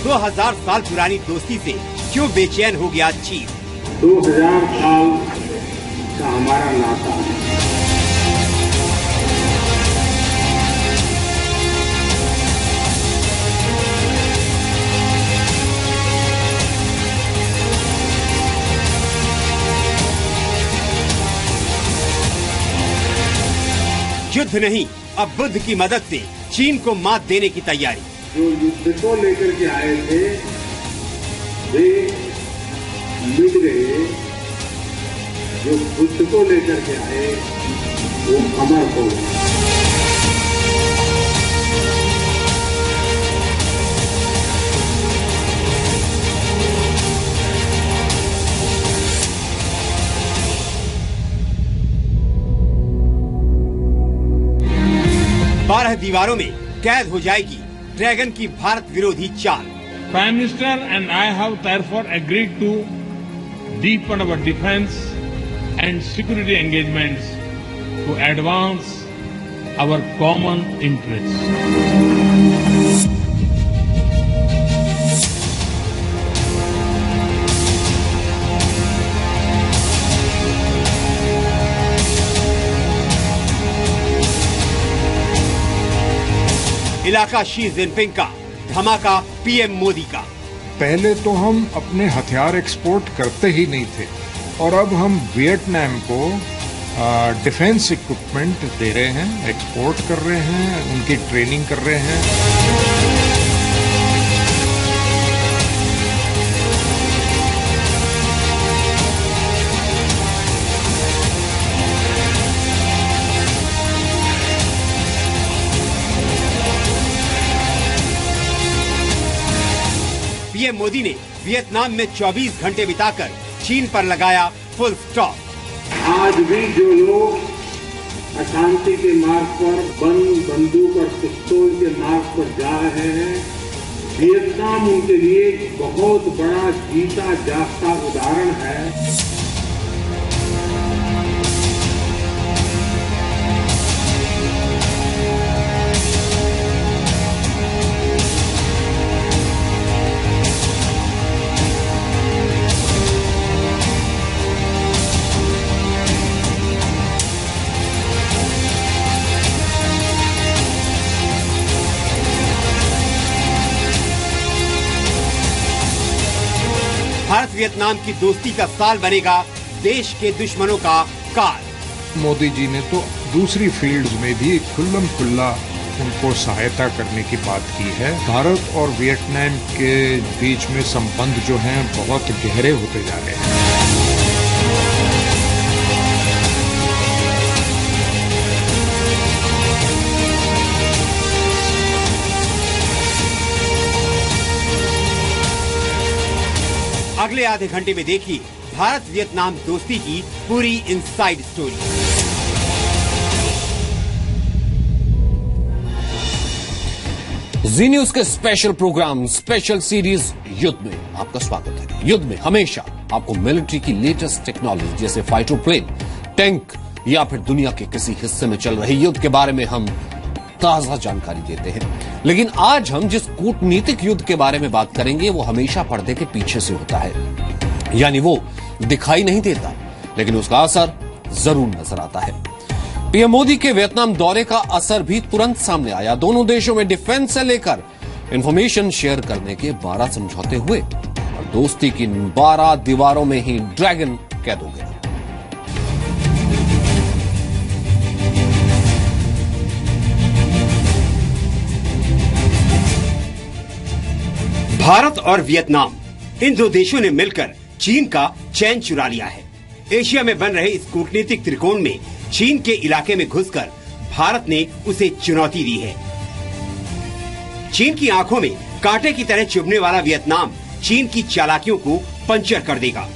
2000 साल पुरानी दोस्ती से क्यों बेचैन हो गया चीन? 2000 साल का हमारा नाता है। युद्ध नहीं, अब बुद्ध की मदद से चीन को मात देने की तैयारी। जो युद्ध को लेकर के आए थे वे मिट गए, जो बुद्ध को लेकर के आए वो अमर हो गए। बारह दीवारों में कैद हो जाएगी ड्रैगन की भारत विरोधी चाल। Prime Minister and I have therefore agreed to deepen our defense and security engagements to advance our common interests. इलाका शी जिनपिंग का, धमाका पीएम मोदी का। पहले तो हम अपने हथियार एक्सपोर्ट करते ही नहीं थे और अब हम वियतनाम को डिफेंस इक्विपमेंट दे रहे हैं, एक्सपोर्ट कर रहे हैं, उनकी ट्रेनिंग कर रहे हैं। पीएम मोदी ने वियतनाम में 24 घंटे बिताकर चीन पर लगाया फुल स्टॉप। आज भी जो लोग अशांति के मार्ग पर, बंदूक और पिस्तौल के मार्ग पर जा रहे हैं, वियतनाम उनके लिए एक बहुत बड़ा जीता जागता उदाहरण है। भारत वियतनाम की दोस्ती का साल बनेगा देश के दुश्मनों का काल। मोदी जी ने तो दूसरी फील्ड्स में भी खुल्लम खुल्ला उनको सहायता करने की बात की है। भारत और वियतनाम के बीच में संबंध जो हैं बहुत गहरे होते जा रहे हैं। अगले आधे घंटे में देखिए भारत वियतनाम दोस्ती की पूरी इनसाइड स्टोरी। जी न्यूज के स्पेशल प्रोग्राम, स्पेशल सीरीज युद्ध में आपका स्वागत है। युद्ध में हमेशा आपको मिलिट्री की लेटेस्ट टेक्नोलॉजी जैसे फाइटर प्लेन, टैंक या फिर दुनिया के किसी हिस्से में चल रहे युद्ध के बारे में हम ताजा जानकारी देते हैं। लेकिन आज हम जिस कूटनीतिक युद्ध के बारे में बात करेंगे वो हमेशा पर्दे के पीछे से होता है, यानी वो दिखाई नहीं देता लेकिन उसका असर जरूर नजर आता है। पीएम मोदी के वियतनाम दौरे का असर भी तुरंत सामने आया। दोनों देशों में डिफेंस से लेकर इंफॉर्मेशन शेयर करने के 12 समझौते हुए और दोस्ती की 12 दीवारों में ही ड्रैगन कैद हो गया। भारत और वियतनाम, इन दो देशों ने मिलकर चीन का चैन चुरा लिया है। एशिया में बन रहे इस कूटनीतिक त्रिकोण में चीन के इलाके में घुसकर भारत ने उसे चुनौती दी है। चीन की आंखों में कांटे की तरह चुभने वाला वियतनाम चीन की चालाकियों को पंचर कर देगा।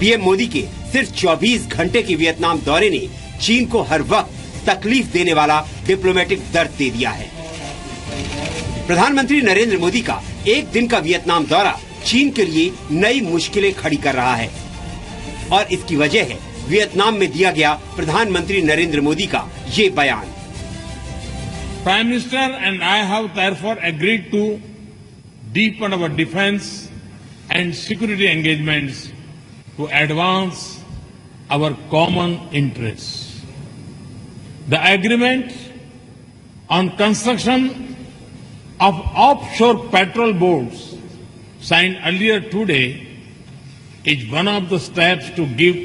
पीएम मोदी के सिर्फ 24 घंटे के वियतनाम दौरे ने चीन को हर वक्त तकलीफ देने वाला डिप्लोमेटिक दर्द दे दिया है। प्रधानमंत्री नरेंद्र मोदी का एक दिन का वियतनाम दौरा चीन के लिए नई मुश्किलें खड़ी कर रहा है और इसकी वजह है वियतनाम में दिया गया प्रधानमंत्री नरेंद्र मोदी का ये बयान। Prime Minister and I have therefore agreed to deepen our defense and security engagements to advance our common interests. The agreement on construction of offshore patrol boats signed earlier today is one of the steps to give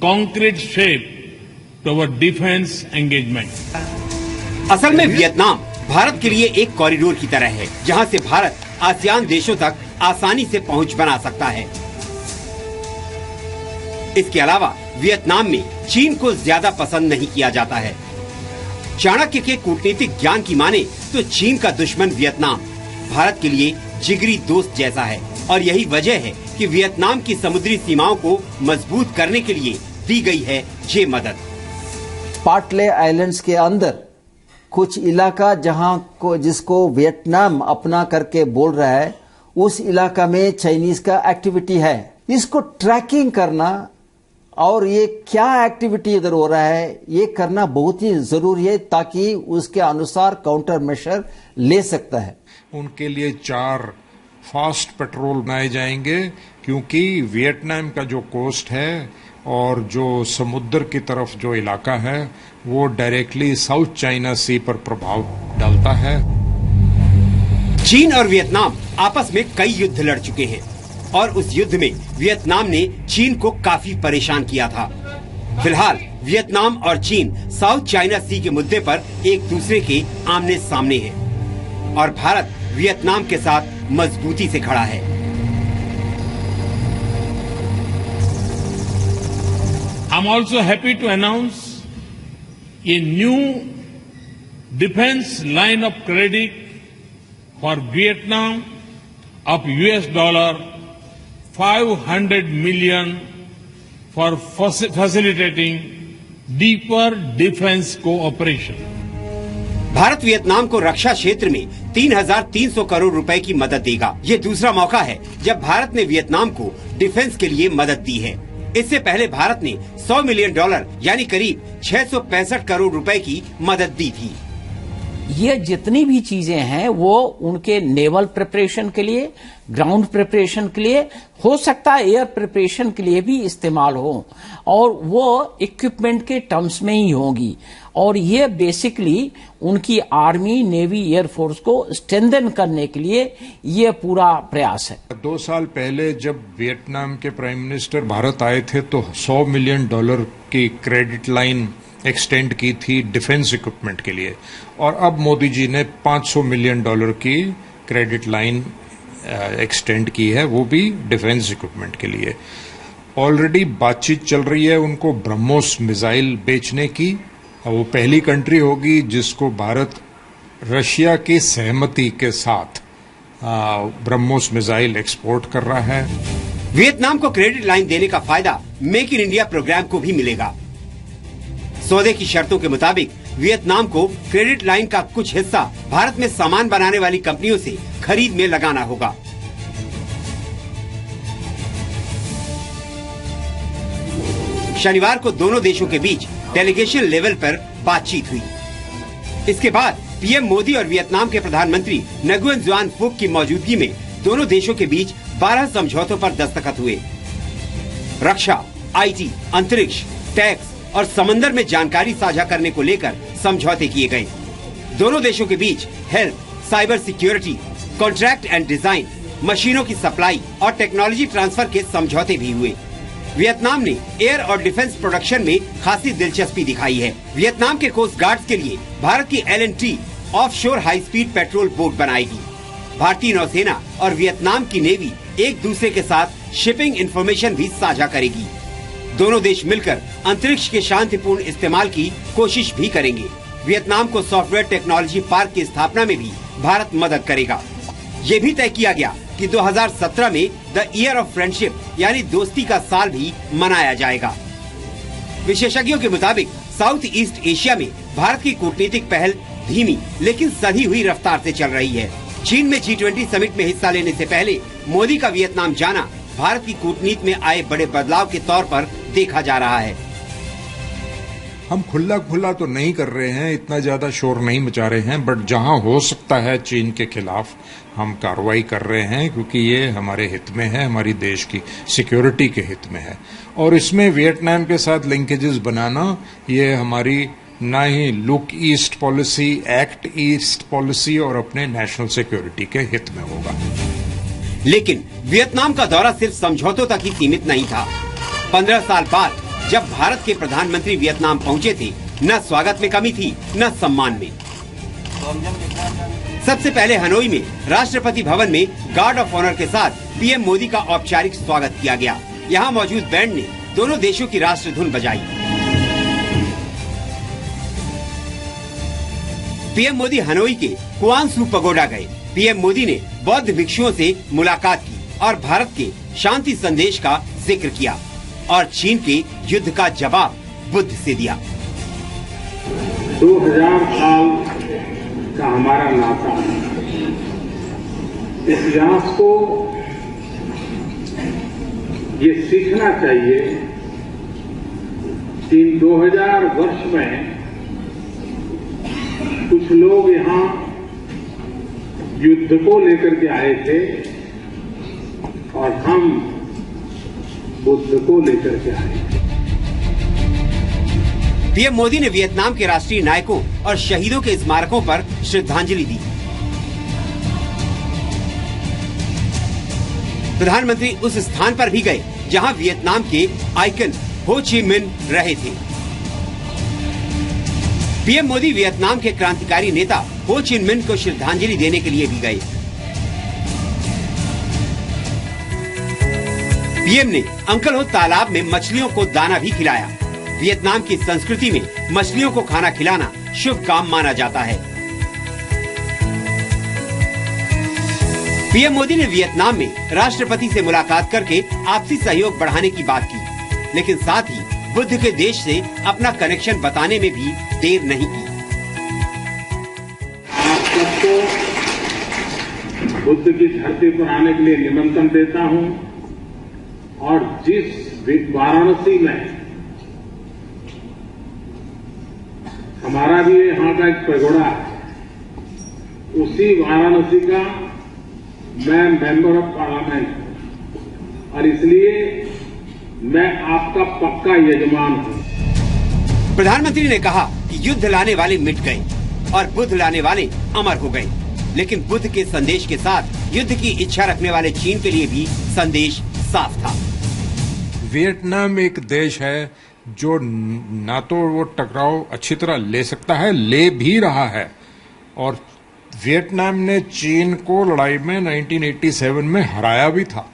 concrete shape to our defense engagement. असल में Vietnam Bharat के लिए एक corridor की तरह है, जहां से भारत आसियान देशों तक आसानी से पहुंच बना सकता है। इसके अलावा वियतनाम में चीन को ज्यादा पसंद नहीं किया जाता है। चाणक्य के कूटनीतिक ज्ञान की माने तो चीन का दुश्मन वियतनाम भारत के लिए जिगरी दोस्त जैसा है, और यही वजह है कि वियतनाम की समुद्री सीमाओं को मजबूत करने के लिए दी गई है ये मदद। स्पार्टले आइलैंड्स के अंदर कुछ इलाका जिसको वियतनाम अपना करके बोल रहा है, उस इलाका में चाइनीज का एक्टिविटी है। इसको ट्रैकिंग करना और ये क्या एक्टिविटी इधर हो रहा है ये करना बहुत ही जरूरी है, ताकि उसके अनुसार काउंटर मेजर ले सकता है। उनके लिए 4 फास्ट पेट्रोल बनाए जाएंगे, क्योंकि वियतनाम का जो कोस्ट है और जो समुद्र की तरफ जो इलाका है वो डायरेक्टली साउथ चाइना सी पर प्रभाव डालता है। चीन और वियतनाम आपस में कई युद्ध लड़ चुके हैं, और उस युद्ध में वियतनाम ने चीन को काफी परेशान किया था। फिलहाल वियतनाम और चीन साउथ चाइना सी के मुद्दे पर एक दूसरे के आमने सामने हैं, और भारत वियतनाम के साथ मजबूती से खड़ा है। I'm also happy to announce a new defense line of credit for Vietnam of $500 million for facilitating deeper defense cooperation. Bharat Vietnam को रक्षा क्षेत्र में 3,300 करोड़ रुपए की मदद देगा। ये दूसरा मौका है जब भारत ने वियतनाम को डिफेंस के लिए मदद दी है। इससे पहले भारत ने $100 मिलियन यानी करीब 665 करोड़ रुपए की मदद दी थी। ये जितनी भी चीजें हैं वो उनके नेवल प्रिपरेशन के लिए, ग्राउंड प्रिपरेशन के लिए, हो सकता है एयर प्रिपरेशन के लिए भी इस्तेमाल हो, और वो इक्विपमेंट के टर्म्स में ही होगी। और ये बेसिकली उनकी आर्मी, नेवी, एयरफोर्स को स्ट्रेंथन करने के लिए ये पूरा प्रयास है। 2 साल पहले जब वियतनाम के प्राइम मिनिस्टर भारत आए थे तो $100 मिलियन की क्रेडिट लाइन एक्सटेंड की थी डिफेंस इक्विपमेंट के लिए, और अब मोदी जी ने $500 मिलियन की क्रेडिट लाइन एक्सटेंड की है, वो भी डिफेंस इक्विपमेंट के लिए। ऑलरेडी बातचीत चल रही है उनको ब्रह्मोस मिसाइल बेचने की, और वो पहली कंट्री होगी जिसको भारत रशिया की सहमति के साथ ब्रह्मोस मिसाइल एक्सपोर्ट कर रहा है। वियतनाम को क्रेडिट लाइन देने का फायदा मेक इन इंडिया प्रोग्राम को भी मिलेगा। सौदे की शर्तों के मुताबिक वियतनाम को क्रेडिट लाइन का कुछ हिस्सा भारत में सामान बनाने वाली कंपनियों से खरीद में लगाना होगा। शनिवार को दोनों देशों के बीच डेलीगेशन लेवल पर बातचीत हुई। इसके बाद पीएम मोदी और वियतनाम के प्रधानमंत्री नगुएन जुआन फुक की मौजूदगी में दोनों देशों के बीच 12 समझौतों पर दस्तखत हुए। रक्षा, आईटी, अंतरिक्ष, टैक्स और समंदर में जानकारी साझा करने को लेकर समझौते किए गए। दोनों देशों के बीच health, cyber security, contract and design, मशीनों की सप्लाई और टेक्नोलॉजी ट्रांसफर के समझौते भी हुए। वियतनाम ने एयर और डिफेंस प्रोडक्शन में खासी दिलचस्पी दिखाई है। वियतनाम के कोस्ट गार्ड्स के लिए भारत की L&T offshore high speed petrol boat बनाएगी। भारतीय नौसेना और वियतनाम की नेवी एक दूसरे के साथ शिपिंग इंफॉर्मेशन भी साझा करेगी। दोनों देश मिलकर अंतरिक्ष के शांतिपूर्ण इस्तेमाल की कोशिश भी करेंगे। वियतनाम को सॉफ्टवेयर टेक्नोलॉजी पार्क की स्थापना में भी भारत मदद करेगा। ये भी तय किया गया कि 2017 में द ईयर ऑफ फ्रेंडशिप यानी दोस्ती का साल भी मनाया जाएगा। विशेषज्ञों के मुताबिक साउथ ईस्ट एशिया में भारत की कूटनीतिक पहल धीमी लेकिन सधी हुई रफ्तार से चल रही है। चीन में G20 समिट में हिस्सा लेने से पहले मोदी का वियतनाम जाना भारत की कूटनीति में आए बड़े बदलाव के तौर पर देखा जा रहा है। हम खुला तो नहीं कर रहे हैं, इतना ज्यादा शोर नहीं मचा रहे हैं, बट जहां हो सकता है चीन के खिलाफ हम कार्रवाई कर रहे हैं, क्योंकि ये हमारे हित में है, हमारी देश की सिक्योरिटी के हित में है। और इसमें वियतनाम के साथ लिंकेजेस बनाना ये हमारी ना ही look east policy, act east policy और अपने नेशनल सिक्योरिटी के हित में होगा। लेकिन वियतनाम का दौरा सिर्फ समझौतों तक ही सीमित नहीं था। 15 साल बाद जब भारत के प्रधानमंत्री वियतनाम पहुंचे थे, न स्वागत में कमी थी न सम्मान में। सबसे पहले हनोई में राष्ट्रपति भवन में गार्ड ऑफ ऑनर के साथ पीएम मोदी का औपचारिक स्वागत किया गया। यहाँ मौजूद बैंड ने दोनों देशों की राष्ट्र धुन बजाई। पीएम मोदी हनोई के कुआन सू पगोडा गए। पीएम मोदी ने बौद्ध भिक्षुओं से मुलाकात की और भारत के शांति संदेश का जिक्र किया और चीन के युद्ध का जवाब बुद्ध से दिया। 2000 साल का हमारा नाता, इतिहास को ये सीखना चाहिए कि इन 2000 वर्ष में कुछ लोग यहाँ युद्ध को लेकर के आए थे और हम बुद्ध को लेकर के आए थे। पीएम मोदी ने वियतनाम के राष्ट्रीय नायकों और शहीदों के स्मारकों पर श्रद्धांजलि दी। प्रधानमंत्री उस स्थान पर भी गए जहां वियतनाम के आइकन हो ची मिन रहे थे। पीएम मोदी वियतनाम के क्रांतिकारी नेता हो ची मिन को श्रद्धांजलि देने के लिए भी गए। पीएम ने अंकल हो तालाब में मछलियों को दाना भी खिलाया। वियतनाम की संस्कृति में मछलियों को खाना खिलाना शुभ काम माना जाता है। पीएम मोदी ने वियतनाम में राष्ट्रपति से मुलाकात करके आपसी सहयोग बढ़ाने की बात की, लेकिन साथ ही बुद्ध के देश से अपना कनेक्शन बताने में भी देर नहीं की। आप सबको बुद्ध की धरती पर आने के लिए निमंत्रण देता हूं और जिस वाराणसी में हमारा भी यहाँ का एक पैगोडा है, उसी वाराणसी का मैं मेंबर ऑफ पार्लियामेंट हूं और इसलिए मैं आपका पक्का यजमान हूं। प्रधानमंत्री ने कहा कि युद्ध लाने वाले मिट गए और बुद्ध लाने वाले अमर हो गए, लेकिन बुद्ध के संदेश के साथ युद्ध की इच्छा रखने वाले चीन के लिए भी संदेश साफ था। वियतनाम एक देश है जो ना तो वो टकराव अच्छी तरह ले सकता है, ले भी रहा है। और वियतनाम ने चीन को लड़ाई में 1987 में हराया भी था।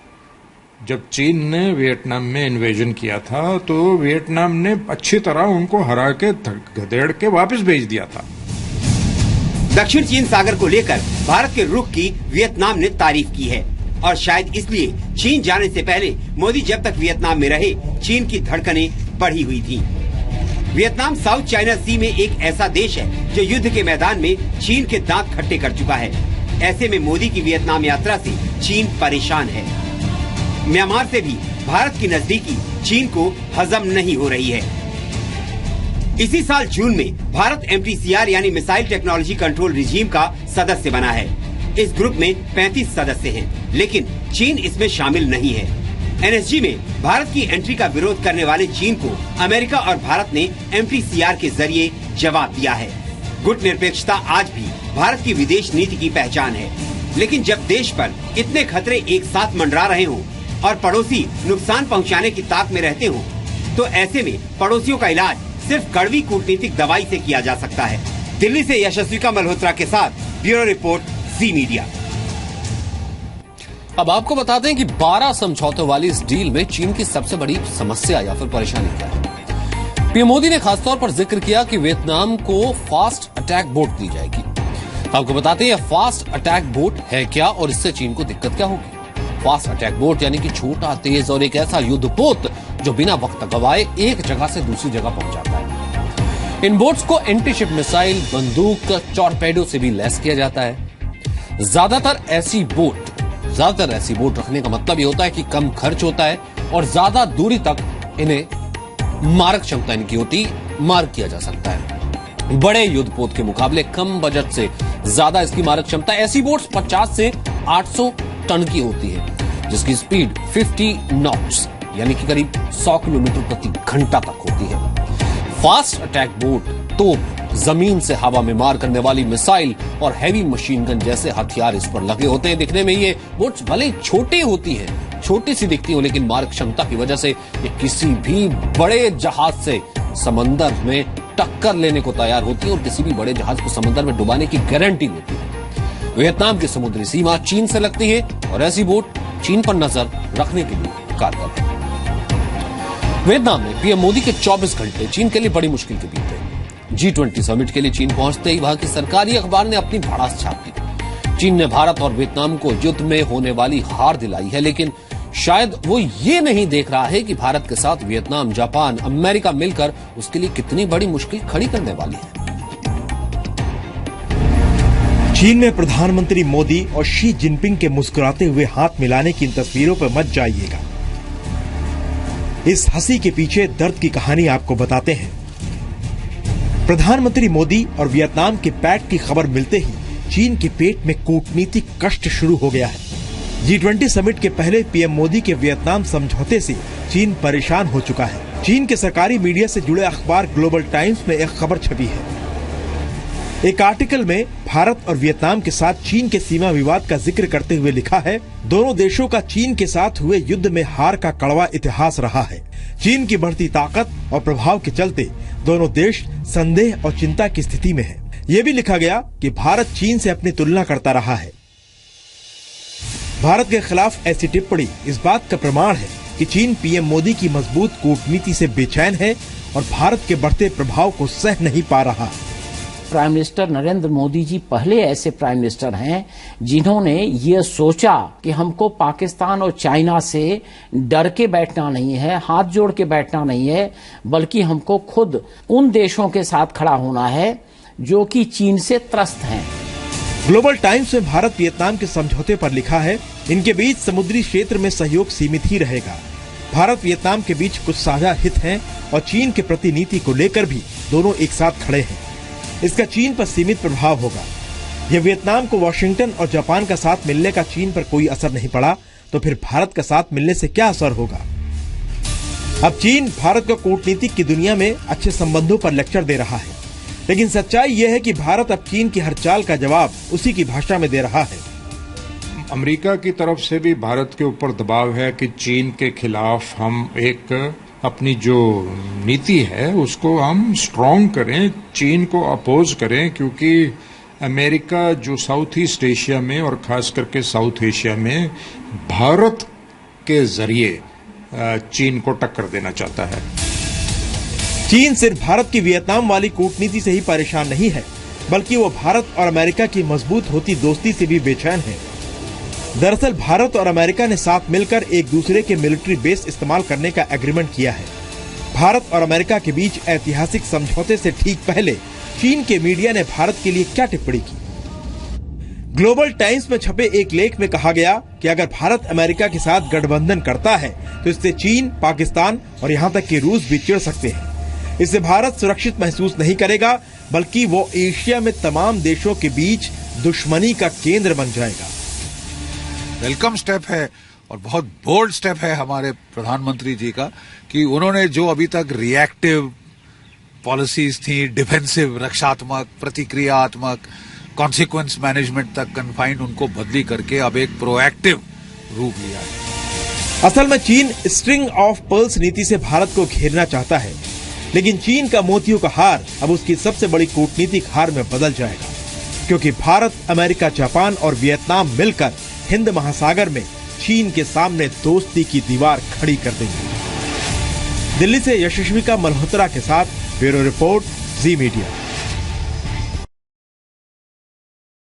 जब चीन ने वियतनाम में इन्वेजन किया था तो वियतनाम ने अच्छी तरह उनको हरा के घदेड़ के वापस भेज दिया था। दक्षिण चीन सागर को लेकर भारत के रुख की वियतनाम ने तारीफ की है और शायद इसलिए चीन जाने से पहले मोदी जब तक वियतनाम में रहे, चीन की धड़कनें बढ़ी हुई थी। वियतनाम साउथ चाइना सी में एक ऐसा देश है जो युद्ध के मैदान में चीन के दांत खट्टे कर चुका है। ऐसे में मोदी की वियतनाम यात्रा से चीन परेशान है। म्यांमार से भी भारत की नजदीकी चीन को हजम नहीं हो रही है। इसी साल जून में भारत MTCR यानी मिसाइल टेक्नोलॉजी कंट्रोल रिजीम का सदस्य बना है। इस ग्रुप में 35 सदस्य हैं, लेकिन चीन इसमें शामिल नहीं है। NSG में भारत की एंट्री का विरोध करने वाले चीन को अमेरिका और भारत ने MTCR के जरिए जवाब दिया है। गुट निरपेक्षता आज भी भारत की विदेश नीति की पहचान है, लेकिन जब देश पर इतने खतरे एक साथ मंडरा रहे हों और पड़ोसी नुकसान पहुंचाने की ताक में रहते हों, तो ऐसे में पड़ोसियों का इलाज सिर्फ कड़वी कूटनीतिक दवाई से किया जा सकता है। दिल्ली से यशस्विका मल्होत्रा के साथ ब्यूरो रिपोर्ट, जी मीडिया। अब आपको बताते हैं कि 12 समझौतों वाली इस डील में चीन की सबसे बड़ी समस्या या फिर परेशानी क्या है। पीएम मोदी ने खासतौर पर जिक्र किया कि वियतनाम को फास्ट अटैक बोट दी जाएगी। आपको बताते हैं फास्ट अटैक बोट है क्या और इससे चीन को दिक्कत क्या होगी। फास्ट अटैक बोट यानी कि छोटा, तेज और एक ऐसा युद्धपोत जो बिना वक्त गवाए एक जगह से दूसरी जगह पहुंच जाता है। इन बोट्स को एंटी शिप मिसाइल, बंदूक, टॉर्पेडो से भी लैस किया जाता है। ज्यादातर ऐसी बोट रखने का मतलब ये होता है कि कम खर्च होता है और ज्यादा दूरी तक इन्हें मारक क्षमता इनकी होती, मार किया जा सकता है। बड़े युद्धपोत के मुकाबले कम बजट से ज्यादा इसकी मारक क्षमता। ऐसी बोट्स 50 से 800 टन की होती है, जिसकी स्पीड 50 नॉट्स यानी कि करीब 100 किलोमीटर प्रति घंटा तक होती है। फास्ट अटैक बोट, तोप, जमीन से हवा में मार करने वाली मिसाइल और हैवी मशीन गन जैसे हथियार इस पर लगे होते हैं। दिखने में ये बोट्स भले छोटी होती हैं, छोटी सी दिखती हो, लेकिन मारक क्षमता की वजह से ये किसी भी बड़े जहाज से समंदर में टक्कर लेने को तैयार होती है और किसी भी बड़े जहाज को समंदर में डुबाने की गारंटी देती है। वियतनाम की समुद्री सीमा चीन से लगती है और ऐसी बोट चीन पर नजर रखने के लिए कारगर है। वियतनाम में पीएम मोदी के 24 घंटे चीन के लिए बड़ी मुश्किल के बीते। G20 समिट के लिए चीन पहुंचते ही वहां की सरकारी अखबार ने अपनी भड़ास छाप दी। चीन ने भारत और वियतनाम को युद्ध में होने वाली हार दिलाई है, लेकिन शायद वो ये नहीं देख रहा है कि भारत के साथ वियतनाम, जापान, अमेरिका मिलकर उसके लिए कितनी बड़ी मुश्किल खड़ी करने वाली है। चीन में प्रधानमंत्री मोदी और शी जिनपिंग के मुस्कुराते हुए हाथ मिलाने की इन तस्वीरों पर मत जाइएगा। इस हंसी के पीछे दर्द की कहानी आपको बताते हैं। प्रधानमंत्री मोदी और वियतनाम के पैक्ट की खबर मिलते ही चीन के पेट में कूटनीतिक कष्ट शुरू हो गया है। G20 समिट के पहले पीएम मोदी के वियतनाम समझौते से चीन परेशान हो चुका है। चीन के सरकारी मीडिया से जुड़े अखबार ग्लोबल टाइम्स में एक खबर छपी है। एक आर्टिकल में भारत और वियतनाम के साथ चीन के सीमा विवाद का जिक्र करते हुए लिखा है, दोनों देशों का चीन के साथ हुए युद्ध में हार का कड़वा इतिहास रहा है। चीन की बढ़ती ताकत और प्रभाव के चलते दोनों देश संदेह और चिंता की स्थिति में है। ये भी लिखा गया कि भारत चीन से अपनी तुलना करता रहा है। भारत के खिलाफ ऐसी टिप्पणी इस बात का प्रमाण है कि चीन पीएम मोदी की मजबूत कूटनीति से बेचैन है और भारत के बढ़ते प्रभाव को सह नहीं पा रहा। प्राइम मिनिस्टर नरेंद्र मोदी जी पहले ऐसे प्राइम मिनिस्टर हैं जिन्होंने ये सोचा कि हमको पाकिस्तान और चाइना से डर के बैठना नहीं है, हाथ जोड़ के बैठना नहीं है, बल्कि हमको खुद उन देशों के साथ खड़ा होना है जो कि चीन से त्रस्त हैं। ग्लोबल टाइम्स में भारत वियतनाम के समझौते पर लिखा है, इनके बीच समुद्री क्षेत्र में सहयोग सीमित ही रहेगा। भारत वियतनाम के बीच कुछ साझा हित हैं और चीन के प्रति नीति को लेकर भी दोनों एक साथ खड़े हैं। इसका चीन पर सीमित प्रभाव होगा। यह वियतनाम को वॉशिंगटन और जापान का साथ मिलने का चीन पर कोई असर नहीं पड़ा, तो फिर भारत का साथ मिलने से क्या असर होगा। अब चीन भारत को कूटनीतिक की दुनिया में अच्छे संबंधों पर लेक्चर दे रहा है, लेकिन सच्चाई यह है कि भारत अब चीन की हर चाल का जवाब उसी की भाषा में दे रहा है। अमेरिका की तरफ से भी भारत के ऊपर दबाव है कि चीन के खिलाफ हम एक अपनी जो नीति है उसको हम स्ट्रॉन्ग करें, चीन को अपोज करें, क्योंकि अमेरिका जो साउथ ईस्ट एशिया में और खास करके साउथ एशिया में भारत के जरिए चीन को टक्कर देना चाहता है। चीन सिर्फ भारत की वियतनाम वाली कूटनीति से ही परेशान नहीं है, बल्कि वो भारत और अमेरिका की मजबूत होती दोस्ती से भी बेचैन है। दरअसल भारत और अमेरिका ने साथ मिलकर एक दूसरे के मिलिट्री बेस इस्तेमाल करने का एग्रीमेंट किया है। भारत और अमेरिका के बीच ऐतिहासिक समझौते से ठीक पहले चीन के मीडिया ने भारत के लिए क्या टिप्पणी की। ग्लोबल टाइम्स में छपे एक लेख में कहा गया कि अगर भारत अमेरिका के साथ गठबंधन करता है तो इससे चीन, पाकिस्तान और यहाँ तक कि रूस भी चिढ़ सकते हैं। इससे भारत सुरक्षित महसूस नहीं करेगा, बल्कि वो एशिया में तमाम देशों के बीच दुश्मनी का केंद्र बन जाएगा। वेलकम स्टेप है और बहुत बोल्ड स्टेप है हमारे प्रधानमंत्री जी का कि उन्होंने जो अभी तक रिएक्टिव पॉलिसीज थी, डिफेंसिव, रक्षात्मक, प्रतिक्रियात्मक, कॉन्सिक्वेंस मैनेजमेंट तक कन्फाइंड, उनको बदली करके अब एक प्रोएक्टिव रूप लिया है। असल में चीन स्ट्रिंग ऑफ पर्ल्स नीति से भारत को घेरना चाहता है, लेकिन चीन का मोतियों का हार अब उसकी सबसे बड़ी कूटनीतिक हार में बदल जाएगा, क्योंकि भारत, अमेरिका, जापान और वियतनाम मिलकर हिंद महासागर में चीन के सामने दोस्ती की दीवार खड़ी कर देंगे। दिल्ली से यशस्विका मल्होत्रा के साथ ब्यूरो रिपोर्ट, जी मीडिया।